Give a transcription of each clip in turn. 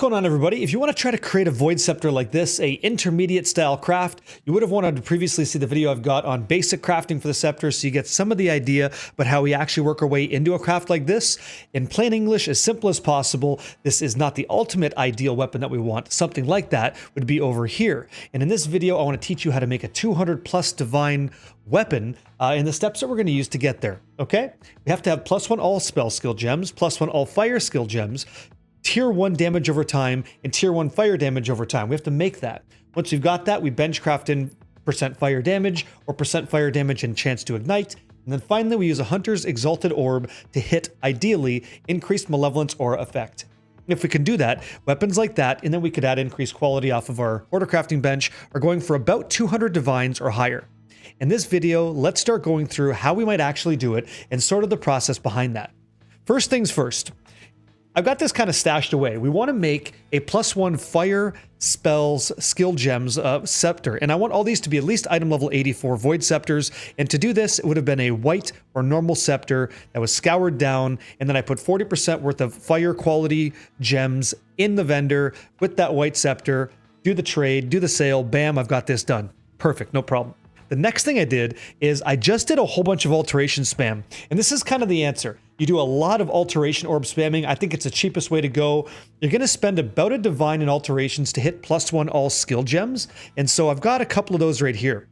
going on, everybody? If you want to try to create a Void Scepter like this, a intermediate style craft, you would have wanted to previously see the video I've got on basic crafting for the scepter, so you get some of the idea about how we actually work our way into a craft like this. In plain English, as simple as possible, this is not the ultimate ideal weapon that we want. Something like that would be over here. And in this video, I want to teach you how to make a 200 plus divine weapon in the steps that we're going to use to get there, okay? We have to have +1 all spell skill gems, +1 all fire skill gems, tier 1 damage over time, and tier 1 fire damage over time. We have to make that. Once we've got that, we benchcraft in % fire damage or % fire damage and chance to ignite. And then finally, we use a Hunter's Exalted Orb to hit, ideally, increased malevolence aura effect. If we can do that, weapons like that, and then we could add increased quality off of our order crafting bench, are going for about 200 divines or higher. In this video, let's start going through how we might actually do it and sort of the process behind that. First things first. I've got this kind of stashed away. We want to make a +1 fire spells skill gems scepter, and I want all these to be at least item level 84 void scepters. And to do this, it would have been a white or normal scepter that was scoured down, and then I put 40% worth of fire quality gems in the vendor with that white scepter, do the trade, do the sale, bam, I've got this done. Perfect, no problem. The next thing I did is I just did a whole bunch of alteration spam, and this is kind of the answer. You do a lot of alteration orb spamming. I think it's the cheapest way to go. You're going to spend about a divine in alterations to hit +1 all skill gems, and so I've got a couple of those right here.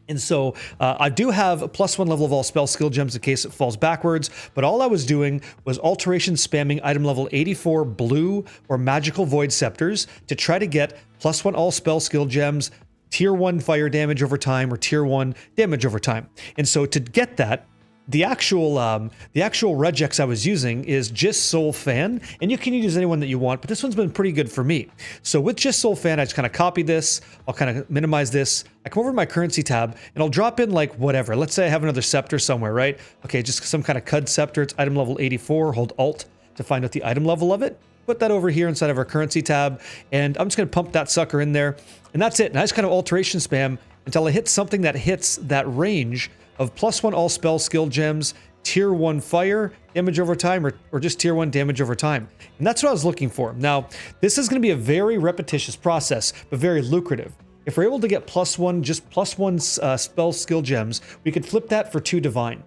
And so I do have a +1 level of all spell skill gems in case it falls backwards, but all I was doing was alteration spamming item level 84 blue or magical void scepters to try to get +1 all spell skill gems, tier 1 fire damage over time, or tier 1 damage over time. And so to get that, the actual Regex I was using is Just Soul Fan, and you can use anyone that you want, but this one's been pretty good for me. So with Just Soul Fan, I just kind of copy this, I'll kind of minimize this, I come over to my currency tab, and I'll drop in like whatever. Let's say I have another scepter somewhere, right? Okay, just some kind of CUD scepter, it's item level 84, hold Alt to find out the item level of it. Put that over here inside of our currency tab, and I'm just going to pump that sucker in there, and that's it. And I just kind of alteration spam until I hit something that hits that range of +1 all spell skill gems, tier 1 fire damage over time, or just tier 1 damage over time. And that's what I was looking for. Now, this is going to be a very repetitious process, but very lucrative. If we're able to get +1, just +1 spell skill gems, we could flip that for 2 divine,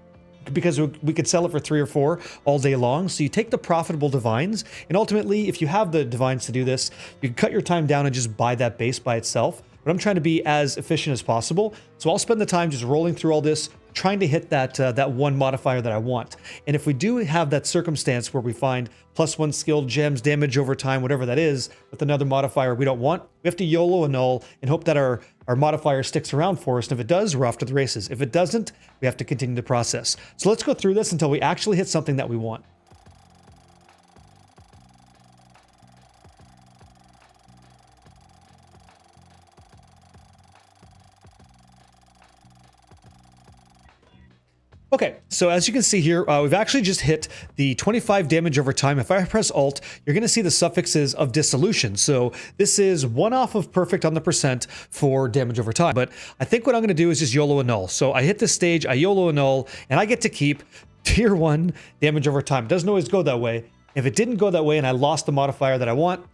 because we could sell it for 3 or 4 all day long. So you take the profitable divines, and ultimately, if you have the divines to do this, you can cut your time down and just buy that base by itself. But I'm trying to be as efficient as possible, so I'll spend the time just rolling through all this, trying to hit that one modifier that I want. And if we do have that circumstance where we find +1 skill gems, damage over time, whatever that is, with another modifier we don't want, we have to YOLO annul and hope that our modifier sticks around for us. And if it does, we're off to the races. If it doesn't, we have to continue the process. So let's go through this until we actually hit something that we want. Okay, so as you can see here, we've actually just hit the 25 damage over time. If I press Alt, you're going to see the suffixes of dissolution. So this is 1 off of perfect on the % for damage over time. But I think what I'm going to do is just YOLO annul. So I hit this stage, I YOLO annul, and I get to keep tier 1 damage over time. It doesn't always go that way. If it didn't go that way and I lost the modifier that I want,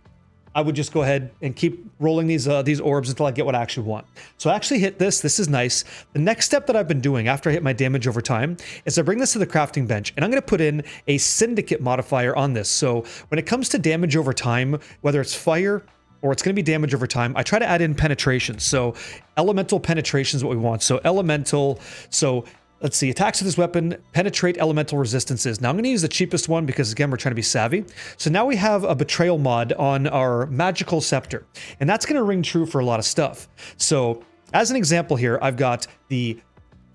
I would just go ahead and keep rolling these orbs until I get what I actually want. So I actually hit this. This is nice. The next step that I've been doing after I hit my damage over time is I bring this to the crafting bench, and I'm going to put in a syndicate modifier on this. So when it comes to damage over time, whether it's fire or it's going to be damage over time, I try to add in penetration. So elemental penetration is what we want. So elemental, so let's see, attacks with this weapon penetrate elemental resistances. Now I'm going to use the cheapest one because, again, we're trying to be savvy. So now we have a betrayal mod on our magical scepter, and that's going to ring true for a lot of stuff. So as an example here, I've got the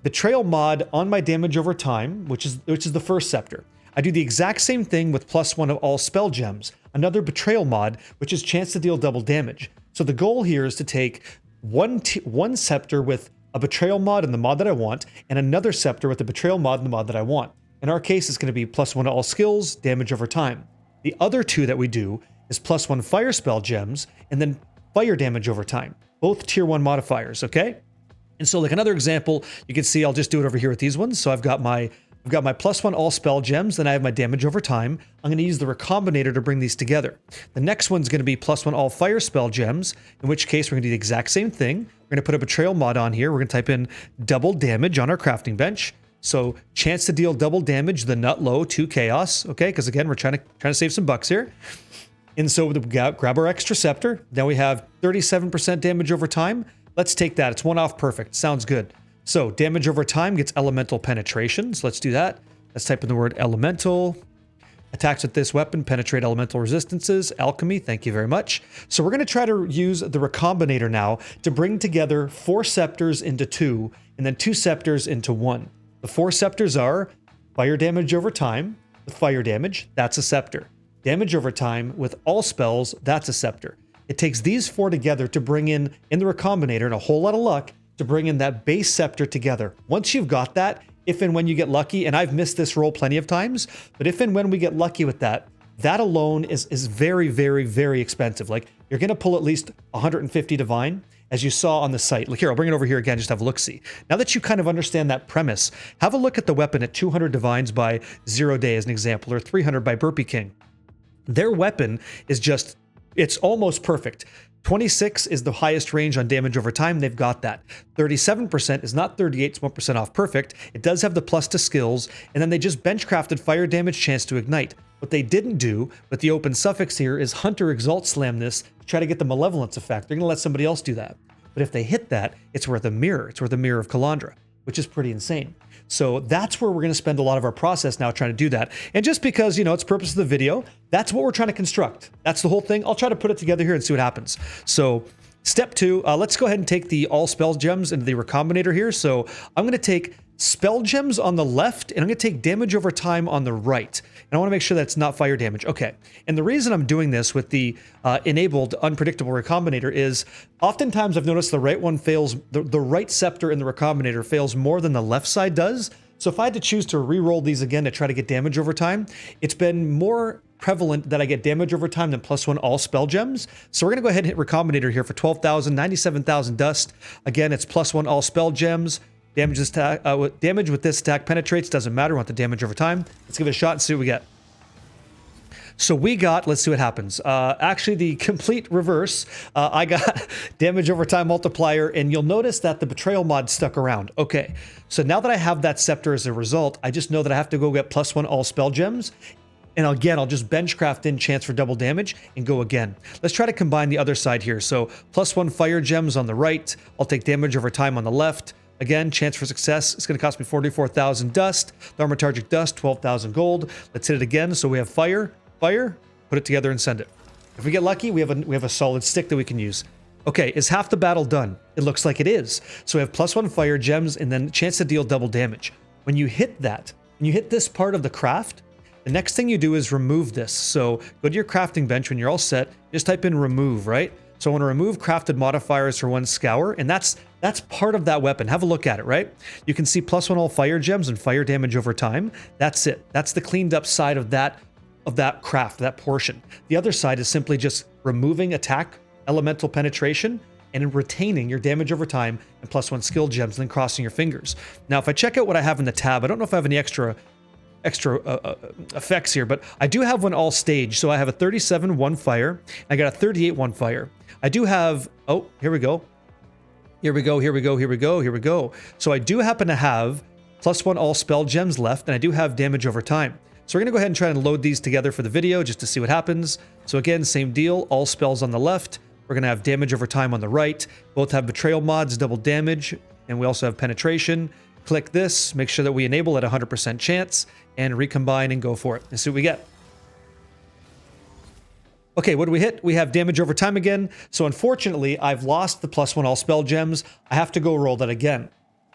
betrayal mod on my damage over time, which is the first scepter. I do the exact same thing with +1 of all spell gems, another betrayal mod, which is chance to deal double damage. So the goal here is to take one scepter with a betrayal mod and the mod that I want, and another scepter with the betrayal mod and the mod that I want. In our case, it's going to be +1 to all skills, damage over time. The other two that we do is +1 fire spell gems, and then fire damage over time. Both tier 1 modifiers, okay? And so like another example, you can see I'll just do it over here with these ones. So I've got my I've got my +1 all spell gems, then I have my damage over time. I'm going to use the Recombinator to bring these together. The next one's going to be +1 all fire spell gems, in which case we're going to do the exact same thing. We're going to put a Betrayal mod on here. We're going to type in double damage on our crafting bench. So chance to deal double damage, the nut low, 2 chaos, okay? Because again, we're trying to save some bucks here. And so we grab our extra scepter. Now we have 37% damage over time. Let's take that. It's 1 off perfect. Sounds good. So damage over time gets elemental penetration. So let's do that. Let's type in the word elemental. Attacks with this weapon penetrate elemental resistances. Alchemy, thank you very much. So we're going to try to use the Recombinator now to bring together 4 scepters into 2 and then 2 scepters into 1. The 4 scepters are fire damage over time with fire damage. That's a scepter. Damage over time with all spells. That's a scepter. It takes these 4 together to bring in the Recombinator, and a whole lot of luck, to bring in that base scepter together. Once you've got that, if and when you get lucky, and I've missed this roll plenty of times, but if and when we get lucky with that, that alone is very, very, very expensive. Like, you're going to pull at least 150 divine, as you saw on the site. Look here, I'll bring it over here again, just have a look-see. Now that you kind of understand that premise, have a look at the weapon at 200 divines by 0 Day as an example, or 300 by Burpee King. Their weapon is just, it's almost perfect. 26 is the highest range on damage over time. They've got that. 37% is not 38, it's 1% off perfect. It does have the plus to skills, and then they just bench crafted fire damage chance to ignite. What they didn't do with the open suffix here is Hunter Exalt Slam this to try to get the malevolence effect. They're going to let somebody else do that. But if they hit that, it's worth a mirror. It's worth a Mirror of Kalandra, which is pretty insane. So that's where we're going to spend a lot of our process now trying to do that. And just because, it's the purpose of the video, that's what we're trying to construct. That's the whole thing. I'll try to put it together here and see what happens. So step 2, let's go ahead and take the all spell gems into the Recombinator here. So I'm going to take spell gems on the left, and I'm going to take damage over time on the right. And I want to make sure that's not fire damage. Okay. And the reason I'm doing this with the enabled unpredictable Recombinator is oftentimes I've noticed the right one fails, the right scepter in the Recombinator fails more than the left side does. So if I had to choose to re-roll these again to try to get damage over time, it's been more prevalent that I get damage over time than +1 all spell gems. So we're going to go ahead and hit Recombinator here for 12,000, 97,000 dust. Again, it's +1 all spell gems. Damage with this attack penetrates, doesn't matter, we want the damage over time. Let's give it a shot and see what we get. So we got, let's see what happens. Actually, the complete reverse. I got damage over time multiplier, and you'll notice that the Betrayal mod stuck around. Okay, so now that I have that scepter as a result, I just know that I have to go get +1 all spell gems. And again, I'll just bench craft in chance for double damage and go again. Let's try to combine the other side here. So +1 fire gems on the right. I'll take damage over time on the left. Again, chance for success. It's going to cost me 44,000 dust. Thaumaturgic dust, 12,000 gold. Let's hit it again. So we have fire, put it together and send it. If we get lucky, we have a solid stick that we can use. Okay, is half the battle done? It looks like it is. So we have +1 fire gems and then chance to deal double damage. When you hit that, when you hit this part of the craft, the next thing you do is remove this. So go to your crafting bench when you're all set, just type in remove, right? So I want to remove crafted modifiers for 1 scour, and that's part of that weapon. Have a look at it, right? You can see +1 all fire gems and fire damage over time. That's it. That's the cleaned up side of that craft, that portion. The other side is simply just removing attack, elemental penetration, and retaining your damage over time and +1 skill gems, and then crossing your fingers. Now, if I check out what I have in the tab, I don't know if I have any extra effects here, but I do have one all stage. So I have a 37 1 fire. I got a 38 1 fire. I do have, oh, here we go. Here we go. So I do happen to have +1 all spell gems left, and I do have damage over time. So we're going to go ahead and try and load these together for the video just to see what happens. So again, same deal, all spells on the left. We're going to have damage over time on the right. Both have betrayal mods, double damage, and we also have penetration. Click this, make sure that we enable at 100% chance, and recombine and go for it. And see what we get. Okay, what do we hit? We have damage over time again. So unfortunately, I've lost the +1 all spell gems. I have to go roll that again.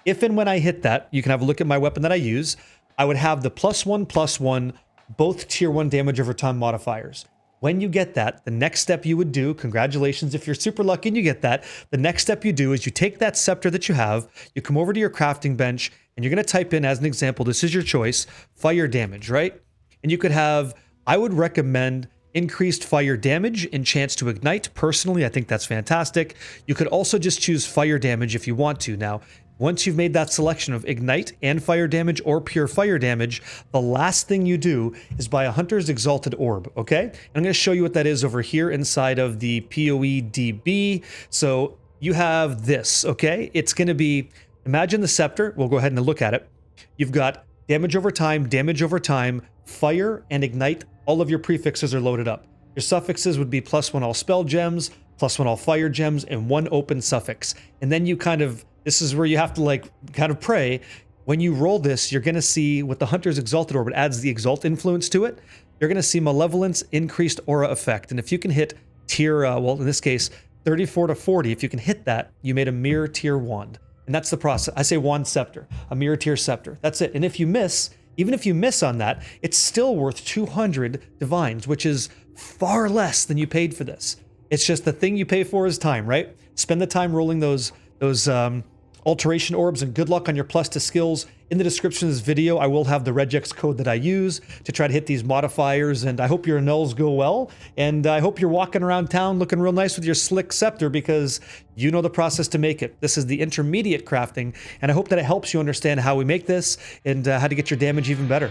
If and when I hit that, you can have a look at my weapon that I use. I would have the +1/+1, both tier 1 damage over time modifiers. When you get that, the next step you would do, congratulations if you're super lucky and you get that, the next step you do is you take that scepter that you have, you come over to your crafting bench, and you're going to type in, as an example, this is your choice, fire damage, right? And you could have, I would recommend increased fire damage and chance to ignite. Personally, I think that's fantastic. You could also just choose fire damage if you want to. Now, Once you've made that selection of ignite and fire damage or pure fire damage, the last thing you do is buy a Hunter's Exalted Orb, okay? And I'm going to show you what that is over here inside of the PoE DB. So you have this, okay? It's going to be, imagine the scepter. We'll go ahead and look at it. You've got damage over time, fire, and ignite. All of your prefixes are loaded up. Your suffixes would be +1 all spell gems, +1 all fire gems, and 1 open suffix. And then you kind of, this is where you have to like kind of pray. When you roll this, you're going to see with the Hunter's Exalted Orb, it adds the Exalt influence to it. You're going to see Malevolence increased aura effect. And if you can hit tier, well, in this case, 34 to 40, if you can hit that, you made a Mirror-Tier wand. And that's the process. I say wand scepter, a Mirror-Tier scepter. That's it. And if you miss, even if you miss on that, it's still worth 200 divines, which is far less than you paid for this. It's just the thing you pay for is time, right? Spend the time rolling those alteration orbs, and good luck on your plus to skills. In the description of this video, I will have the Regex code that I use to try to hit these modifiers, and I hope your nulls go well, and I hope you're walking around town looking real nice with your slick scepter because you know the process to make it. This is the intermediate crafting, and I hope that it helps you understand how we make this and how to get your damage even better.